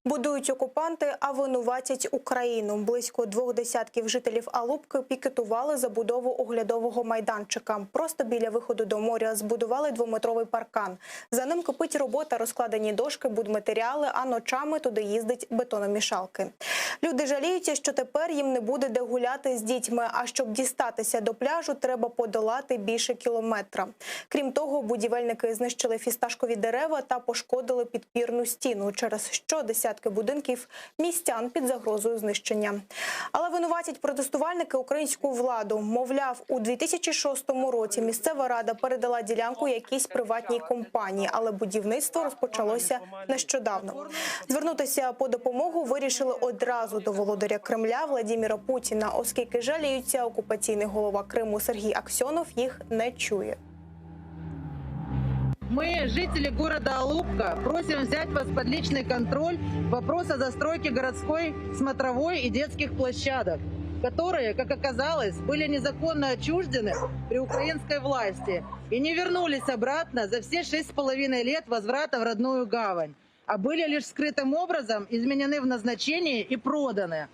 Будують окупанти, а винуватять Україну. Близько 2 десятків жителів Алупки пікетували забудову оглядового майданчика. Просто біля виходу до моря збудували 2-метровий паркан. За ним кипить робота, розкладені дошки, будматеріали, а ночами туди їздить бетономішалки. Люди жаліються, що тепер їм не буде де гуляти з дітьми, а щоб дістатися до пляжу, треба подолати більше кілометра. Крім того, будівельники знищили фісташкові дерева та пошкодили підпірну стіну, через що десятки будинків містян під загрозою знищення. Але винуватять протестувальники українську владу. Мовляв, у 2006 році місцева рада передала ділянку якійсь приватній компанії, але будівництво розпочалося нещодавно. Звернутися по допомогу вирішили одразу до володаря Кремля Владимира Путіна, оскільки жаліються, окупаційний голова Криму Сергій Аксьонов їх не чує. Мы, жители города Алупка, просим взять вас под личный контроль вопрос о застройке городской, смотровой и детских площадок, которые, как оказалось, были незаконно отчуждены при украинской власти и не вернулись обратно за все 6,5 лет возврата в родную гавань, а были лишь скрытым образом изменены в назначении и проданы.